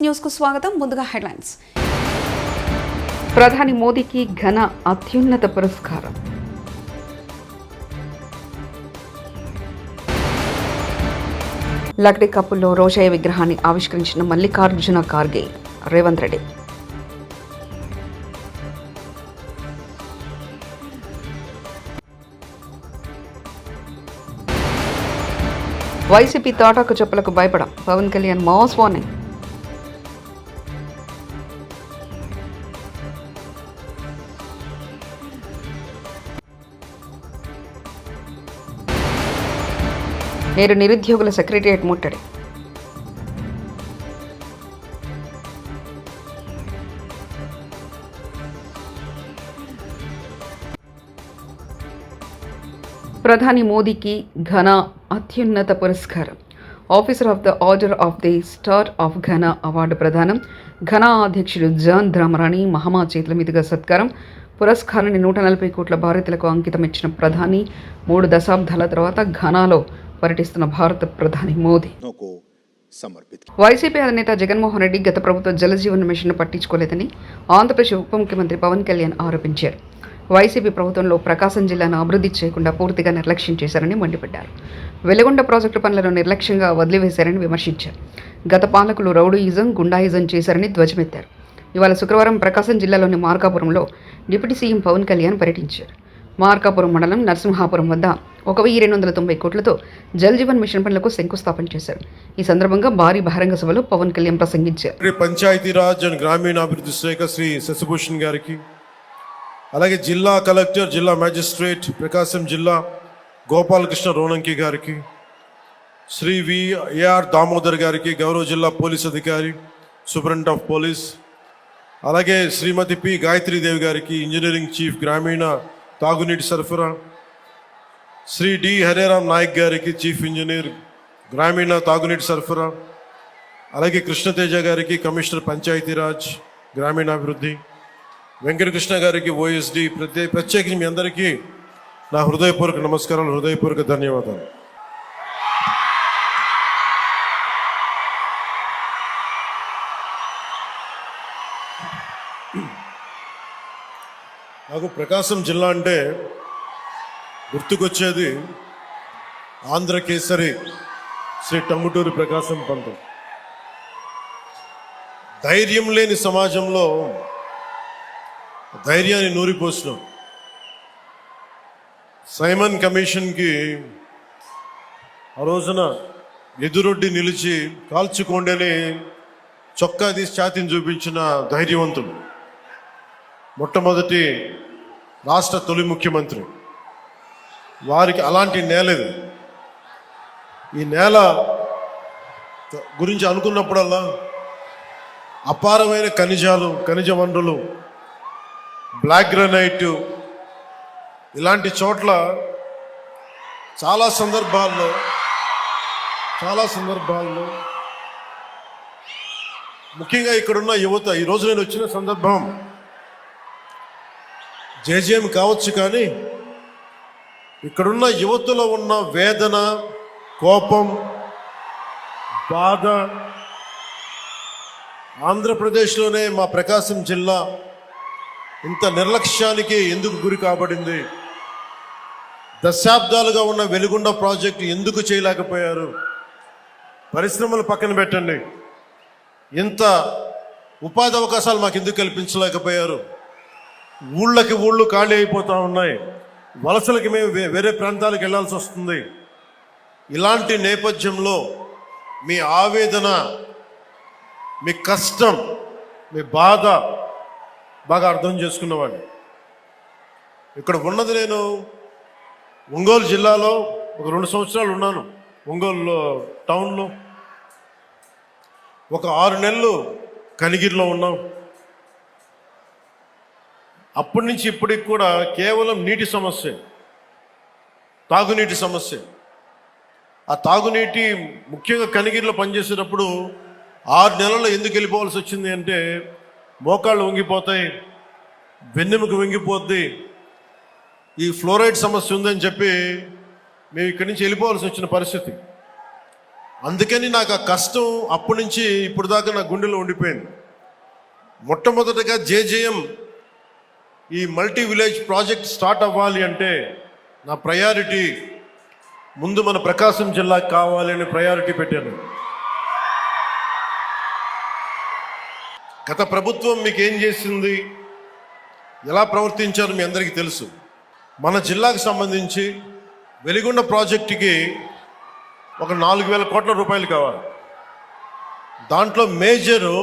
News కు స్వాగతం. ముందుగా హెడ్లైన్స్. ప్రధాని మోదీకి ఘన అత్యున్నత పురస్కారం. లక్డీ కప్పుల్లో రోషయ్య విగ్రహాన్ని ఆవిష్కరించిన మల్లికార్జున ఖార్గే. రేవంత్ రెడ్డి. వైసీపీ తాటాకు చెప్పులకు భయపడం. Pawan Kalyan mass warning. నేడు నిరుద్యోగుల సెక్రటేరియట్ ముట్టడి. ప్రధాని మోదీకి ఘన అత్యున్నత పురస్కారం. Officer of the order of the star of Ghana award ప్రదానం. ఘనా అధ్యక్షుడు జాన్ ధ్రామరాణి మహమ్మా చేతుల మీదుగా సత్కారం. పురస్కారాన్ని 140 కోట్ల భారతీయులకు అంకితం ఇచ్చిన ప్రధాని 3 దశాబ్దాల తర్వాత ఘనాలో పర్యటిస్తున్న భారత ప్రధాని మోదీ. వైసీపీ అధినేత జగన్మోహన్ రెడ్డి గత ప్రభుత్వ జలజీవన్ మిషన్ పట్టించుకోలేదని ఆంధ్రప్రదేశ్ ఉప ముఖ్యమంత్రి పవన్ కళ్యాణ్ ఆరోపించారు. వైసీపీ ప్రభుత్వంలో ప్రకాశం జిల్లాను అభివృద్ధి చేయకుండా పూర్తిగా నిర్లక్ష్యం చేశారని మండిపడ్డారు. వెలుగొండ ప్రాజెక్టు పనులను నిర్లక్ష్యంగా వదిలివేశారని విమర్శించారు. గత పాలకులు రౌడీయిజం, గుండాయిజం చేశారని ధ్వజమెత్తారు. ఇవాళ శుక్రవారం ప్రకాశం జిల్లాలోని మార్కాపురంలో డిప్యూటీ సీఎం పవన్ కళ్యాణ్ పర్యటించారు. మార్కాపురం మండలం నరసింహాపురం వద్ద 1290 కోట్లతో జల్ జీవన్ మిషన్ పనులకు శంకుస్థాపన చేశారు. ఈ సందర్భంగా భారీ బహిరంగ సభలో పవన్ కళ్యాణ్ ప్రసంగించారు. పంచాయతీరాజ్ అండ్ గ్రామీణాభివృద్ధి శాఖ శ్రీ శశిభూషణ్ గారికి, అలాగే జిల్లా కలెక్టర్, జిల్లా మ్యాజిస్ట్రేట్ ప్రకాశం జిల్లా గోపాలకృష్ణ రోనంకి గారికి, శ్రీ విఆర్ దామోదర్ గారికి, గౌరవ జిల్లా పోలీస్ అధికారి సూపరింటెండెంట్ ఆఫ్ పోలీస్, అలాగే శ్రీమతి పి గాయత్రీదేవి గారికి, ఇంజనీరింగ్ చీఫ్ గ్రామీణ తాగునీటి సరఫరా, శ్రీ డి హరేరామ్ నాయక్ గారికి, చీఫ్ ఇంజనీర్ గ్రామీణ తాగునీటి సరఫరా, అలాగే కృష్ణతేజ గారికి, కమిషనర్ పంచాయతీరాజ్ గ్రామీణాభివృద్ధి, వెంకటకృష్ణ గారికి ఓఎస్డి, ప్రత్యేకించి మీ అందరికీ నా హృదయపూర్వక నమస్కారాలు, హృదయపూర్వక ధన్యవాదాలు. నాకు ప్రకాశం జిల్లా అంటే గుర్తుకొచ్చేది ఆంధ్రకేసరి శ్రీ టంగుటూరి ప్రకాశం పంతులు. ధైర్యం లేని సమాజంలో ధైర్యాన్ని నూరిపోసిన సైమన్ కమిషన్కి ఆ రోజున ఎదురొడ్డి నిలిచి కాల్చుకోండని చొక్కా తీసి ఛాతీని చూపించిన ధైర్యవంతులు. మొట్టమొదటి రాష్ట్ర తొలి ముఖ్యమంత్రి. వారికి అలాంటి నేల ఇది. ఈ నేల గురించి అనుకున్నప్పుడల్లా అపారమైన ఖనిజాలు, ఖనిజ వనరులు, బ్లాక్ గ్రానైట్, ఇలాంటి చోట్ల చాలా సందర్భాల్లో ముఖ్యంగా ఇక్కడున్న యువత, ఈరోజు నేను వచ్చిన సందర్భం జేజేఎం కావచ్చు, కానీ ఇక్కడున్న యువతలో ఉన్న వేదన, కోపం, బాధ, ఆంధ్రప్రదేశ్లోనే మా ప్రకాశం జిల్లా ఇంత నిర్లక్ష్యానికి ఎందుకు గురి కాబడింది, దశాబ్దాలుగా ఉన్న వెలుగొండ ప్రాజెక్టు ఎందుకు చేయలేకపోయారు, పరిశ్రమలు పక్కన పెట్టండి, ఇంత ఉపాధి అవకాశాలు మాకు ఎందుకు కల్పించలేకపోయారు, ఊళ్ళకి ఊళ్ళు ఖాళీ అయిపోతూ ఉన్నాయి, వలసలకి మేము వేరే ప్రాంతాలకు వెళ్ళాల్సి వస్తుంది. ఇలాంటి నేపథ్యంలో మీ ఆవేదన, మీ కష్టం, మీ బాధ బాగా అర్థం చేసుకున్నవాడిని. ఇక్కడ ఉన్నది నేను ఒంగోలు జిల్లాలో ఒక 2 సంవత్సరాలు ఉన్నాను. ఒంగోలు టౌన్లో ఒక 6 నెలలు కనిగిరిలో ఉన్నాం. అప్పటి నుంచి ఇప్పటికి కూడా కేవలం నీటి సమస్య, తాగునీటి సమస్య. ఆ తాగునీటి ముఖ్యంగా కనిగిరిలో పనిచేసేటప్పుడు 6 నెలల్లో ఎందుకు వెళ్ళిపోవాల్సి వచ్చింది అంటే, మోకాళ్ళు వంగిపోతాయి, వెన్నెముక వంగిపోద్ది, ఈ ఫ్లోరైడ్ సమస్య ఉందని చెప్పి మేము ఇక్కడి నుంచి వెళ్ళిపోవాల్సి వచ్చిన పరిస్థితి. అందుకని నాకు ఆ కష్టం అప్పటి నుంచి ఇప్పుడు దాకా నా గుండెలో ఉండిపోయింది. మొట్టమొదటగా జేజేఎం ఈ మల్టీ విలేజ్ ప్రాజెక్ట్ స్టార్ట్ అవ్వాలి అంటే నా ప్రయారిటీ ముందు మన ప్రకాశం జిల్లాకి కావాలి అని ప్రయారిటీ పెట్టాను. గత ప్రభుత్వం మీకు ఏం చేసింది, ఎలా ప్రవర్తించారు మీ అందరికీ తెలుసు. మన జిల్లాకు సంబంధించి వెలిగొండ ప్రాజెక్టుకి ఒక 4,000 కోట్ల రూపాయలు కావాలి. దాంట్లో మేజరు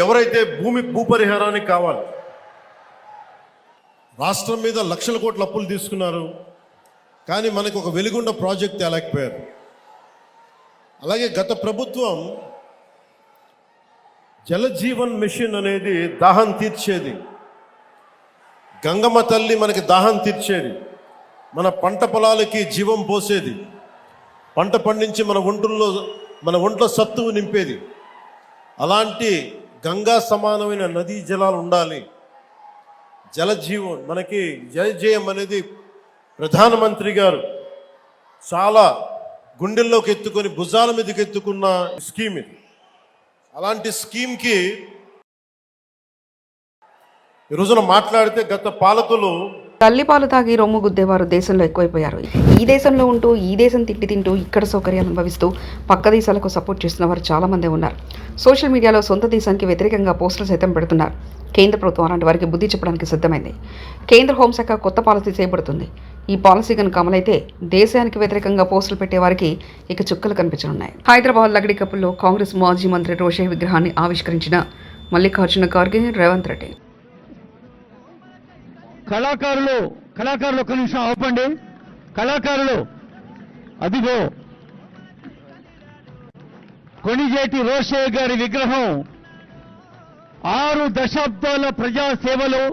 ఎవరైతే భూపరిహారానికి కావాలి. రాష్ట్రం మీద లక్షల కోట్ల అప్పులు తీసుకున్నారు, కానీ మనకు ఒక వెలిగొండ ప్రాజెక్ట్ తేలేకపోయారు. అలాగే గత ప్రభుత్వం జలజీవన్ మిషన్ అనేది దాహం తీర్చేది. గంగమ్మ తల్లి మనకి దాహం తీర్చేది, మన పంట పొలాలకి జీవం పోసేది, పంట పండించి మన ఒంట్లో సత్తువు నింపేది. అలాంటి గంగా సమానమైన నదీ జలాలు ఉండాలి. జలజీవన్ మనకి జలజేయం అనేది ప్రధానమంత్రి గారు చాలా గుండెల్లోకి ఎత్తుకొని భుజాల మీదకి ఎత్తుకున్న స్కీమ్ ఇది. అలాంటి స్కీమ్కి ఈ రోజున మాట్లాడితే గత పాలకులు తల్లిపాలు తాగి రొమ్ము గుద్దేవారు దేశంలో ఎక్కువైపోయారు. ఈ దేశంలో ఉంటూ ఈ దేశం తింటూ ఇక్కడ సౌకర్యాలు అనుభవిస్తూ పక్క దేశాలకు సపోర్ట్ చేస్తున్న వారు చాలా మంది ఉన్నారు. సోషల్ మీడియాలో సొంత దేశానికి వ్యతిరేకంగా పోస్టులు సైతం పెడుతున్నారు. కేంద్ర ప్రభుత్వం అలాంటి వారికి బుద్ధి చెప్పడానికి సిద్ధమైంది. కేంద్ర హోంశాఖ కొత్త పాలసీ చేయబడుతుంది. ఈ పాలసీ కనుక అమలైతే దేశానికి వ్యతిరేకంగా పోస్టులు పెట్టే వారికి ఇక చుక్కలు కనిపించనున్నాయి. హైదరాబాద్ లగడికప్పుల్లో కాంగ్రెస్ మాజీ మంత్రి రోషే విగ్రహాన్ని ఆవిష్కరించిన మల్లికార్జున ఖార్గే, రేవంత్ రెడ్డి. కళాకారులు ఒక నిమిషం ఆపండి. కళాకారులు అదిగో కొణిజేటి రోషే గారి విగ్రహం 6 దశాబ్దాల ప్రజాసేవలో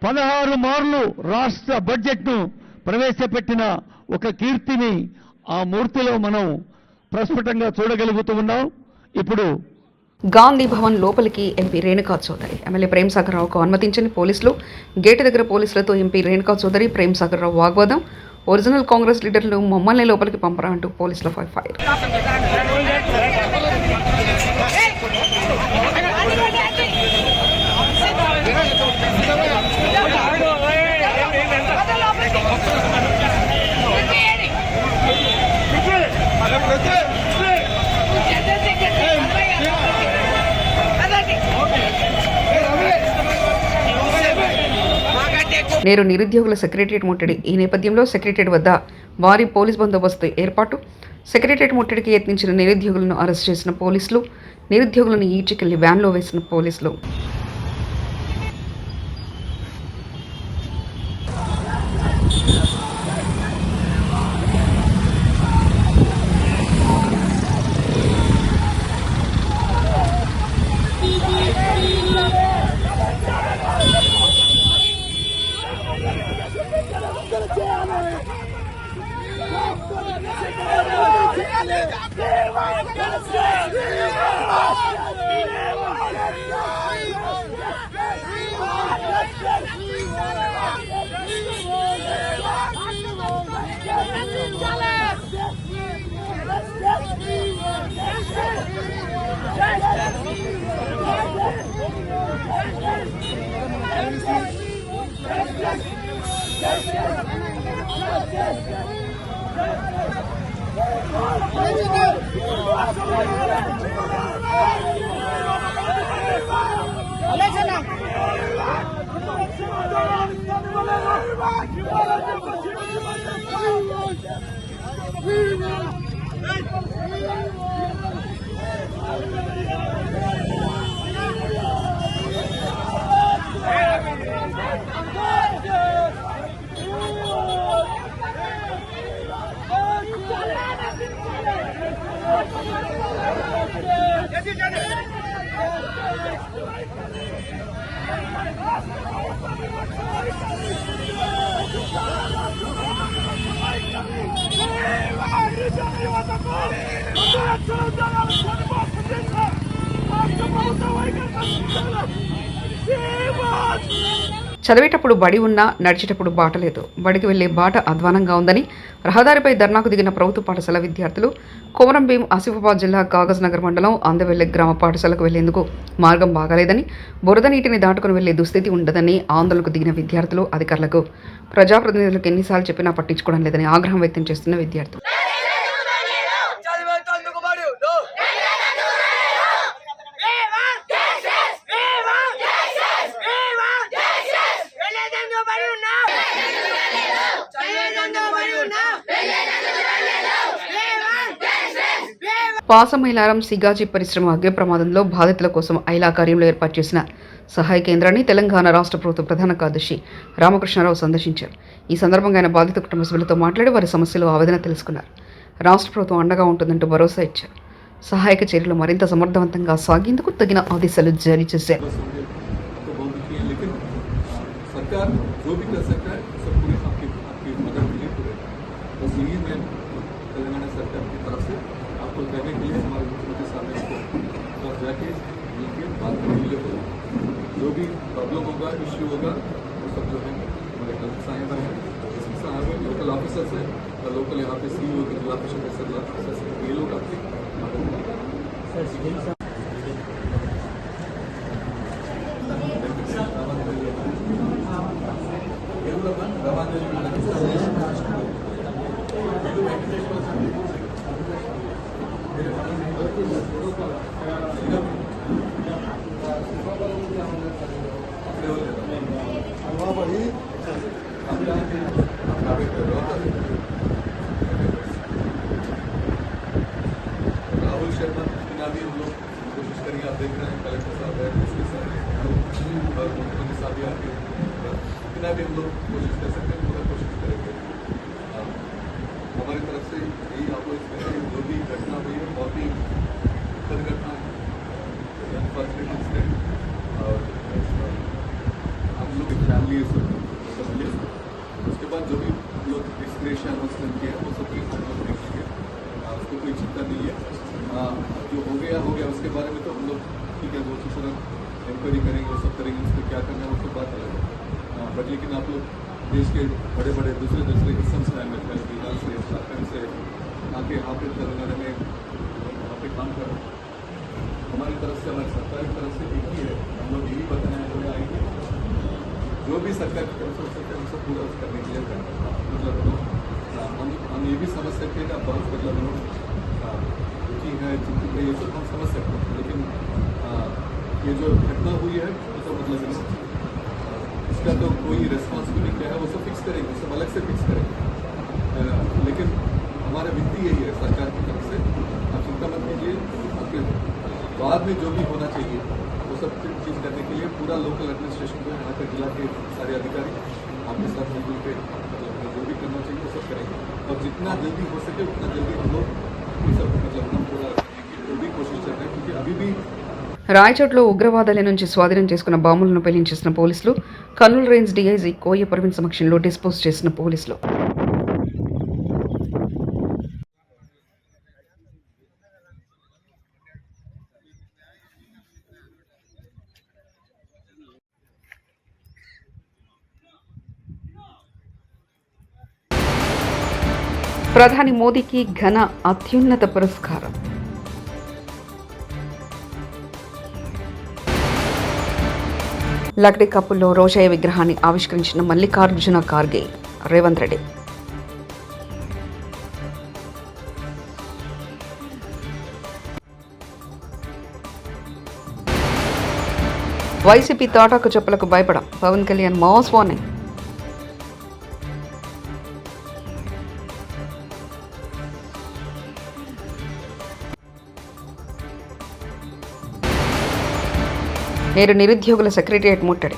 16 మార్లు రాష్ట్ర బడ్జెట్ను ప్రవేశపెట్టిన ఒక కీర్తిని ఆ మూర్తిలో మనం ప్రస్ఫుటంగా చూడగలుగుతూ ఉన్నాం. ఇప్పుడు గాంధీ భవన్ లోపలికి ఎంపీ రేణుకా చౌదరి, ఎమ్మెల్యే ప్రేమ్ సాగర్ రావుకు అనుమతించని పోలీసులు. గేటు దగ్గర పోలీసులతో ఎంపీ రేణుకా చౌదరి, ప్రేమ్ సాగర్ రావు వాగ్వాదం. ఒరిజినల్ కాంగ్రెస్ లీడర్లు మమ్మల్ని లోపలికి పంపరా అంటూ పోలీసుల ఫైర్. నేరు నిరుద్యోగుల సెక్రటరియట్ ముట్టడి. ఈ నేపథ్యంలో సెక్రటరియట్ వద్ద భారీ పోలీస్ బందోబస్తు ఏర్పాటు. సెక్రటరియట్ ముట్టడికి యత్నించిన నిరుద్యోగులను అరెస్ట్ చేసిన పోలీసులు, నిరుద్యోగులను ఈడ్చుకెళ్లి వ్యాన్లో వేసిన పోలీసులు. చదివేటప్పుడు బడి ఉన్నా నడిచేటప్పుడు బాట లేదు. బడికి వెళ్లే బాట అధ్వానంగా ఉందని రహదారిపై ధర్నాకు దిగిన ప్రభుత్వ పాఠశాల విద్యార్థులు కొమరం భీం ఆసిఫాబాద్ జిల్లా కాగజ్ నగర్ మండలం అందవెల్లి గ్రామ పాఠశాలకు వెళ్లేందుకు మార్గం బాగాలేదని, బురద నీటిని దాటుకుని వెళ్లే దుస్థితి ఉండదని ఆందోళనకు దిగిన విద్యార్థులు అధికారులకు, ప్రజాప్రతినిధులకు ఎన్నిసార్లు చెప్పినా పట్టించుకోవడం లేదని ఆగ్రహం వ్యక్తం చేస్తున్న విద్యార్థులు. పాసమైలారం సిగాజీ పరిశ్రమ అగ్ని ప్రమాదంలో బాధితుల కోసం ఐలా కార్యంలో ఏర్పాటు చేసిన సహాయ కేంద్రాన్ని తెలంగాణ రాష్ట్ర ప్రభుత్వ ప్రధాన కార్యదర్శి రామకృష్ణారావు సందర్శించారు. ఈ సందర్భంగా ఆయన బాధిత కుటుంబ సభ్యులతో మాట్లాడి వారి సమస్యలు ఆవేదన తెలుసుకున్నారు. రాష్ట్ర ప్రభుత్వం అండగా ఉంటుందంటూ భరోసా ఇచ్చారు. సహాయక చర్యలు మరింత సమర్థవంతంగా సాగేందుకు తగిన ఆదేశాలు జారీ చేశారు. सरकार जो भी कर सकता है सब पूरी आपकी मदद के लिए पूरे बस यही मैं तेलंगाना सरकार की तरफ से आपको कहने के लिए हमारे मुख्यमंत्री साहब ने इसको और जाके मिलकर बात करने के लिए बोला। जो भी प्रॉब्लम होगा इश्यू होगा वो सब जो है हमारे कलेक्टर साहब हैं, एसपी साहब हैं, लोकल ऑफिसर्स हैं और लोकल यहाँ पे सी ओ जिला परिषद सदस्य ऑफिसर्स हैं, ये लोग आपकी राहुल शर्मा बिना भी हम लोग कोशिश करेंगे। आप देख रहे हैं कलेक्टर साहब है उसके साथ और मुख्यमंत्री साहब भी आके बिना भी हम लोग कोशिश कर सकते हैं, पूरा कोशिश करेंगे। हमारी तरफ से यही आप लोग जो भी घटना हुई है बहुत ही दुखद घटना है, अनफॉर्चुनेट इंसिडेंट और हम लोग फैमिली सब मिले। उसके बाद जो भी लोग एक्सप्रेशन मुस्लिम के हैं वो सब हम लोग देखेंगे, उसको कोई चिंता नहीं है। जो हो गया उसके बारे में तो हम लोग ठीक है वो दूसरा इंक्वायरी करेंगे, वो सब करेंगे, उसको क्या करना है वो सब बात अलग है। बट लेकिन आप लोग देश के बड़े बड़े दूसरे हिस्सों से आए, बिहार से, झारखंड से आके यहाँ पे तेलंगाना में वहाँ पे काम कर रहे हैं। हमारी तरफ से, हमारी सरकार की तरफ से एक ही है, हम लोग यही बताने हुए आएंगे जो भी सरकार की तरफ से हो सकता है हम सब पूरा करने के लिए मतलब हम ये भी समझ सकते हैं कि बहुत मतलब दुखी है, चिंतित है, ये सब हम समझ सकते हैं। लेकिन ये जो घटना हुई है उसका मतलब इसका तो कोई रेस्पॉन्सिबिलिटी क्या है वो सब फिक्स करेंगे, सब अलग से फिक्स करेंगे। लेकिन हमारा विनती यही है सरकार की तरफ से, आप चिंता मत कीजिए, आपके बाद में जो भी होना चाहिए वो सब चीज़ करने के लिए पूरा लोकल एडमिनिस्ट्रेशन को यहाँ के जिला के सारे अधिकारी आपके साथ मिलजुल के मतलब जो भी करना चाहिए वो सब करेंगे और जितना जल्दी हो सके उतना जल्दी हम लोग ये सब मतलब हम पूरा जो भी कोशिश कर रहे हैं क्योंकि अभी भी రాయచోట్లో ఉగ్రవాదుల నుంచి స్వాధీనం చేసుకున్న బాంబులను పేలించేసిన పోలీసులు, కర్నూలు రేంజ్ డీఐజీ కోయ ప్రవీణ్ సమక్షంలో డిస్పోజ్ చేసిన పోలీసులు. ప్రధాని మోదీకి ఘన అత్యున్నత పురస్కారం. లక్డీ కప్పుల్లో రోషయ్య విగ్రహాన్ని ఆవిష్కరించిన మల్లికార్జున ఖార్గే, రేవంత్ రెడ్డి. వైసీపీ తాటాకు చెప్పులకు భయపడం, పవన్ కళ్యాణ్ మాస్ వార్నింగ్. నేడు నిరుద్యోగుల సెక్రటేరియట్ ముట్టడి.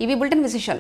ఇవి బులెటిన్ విశేషాలు.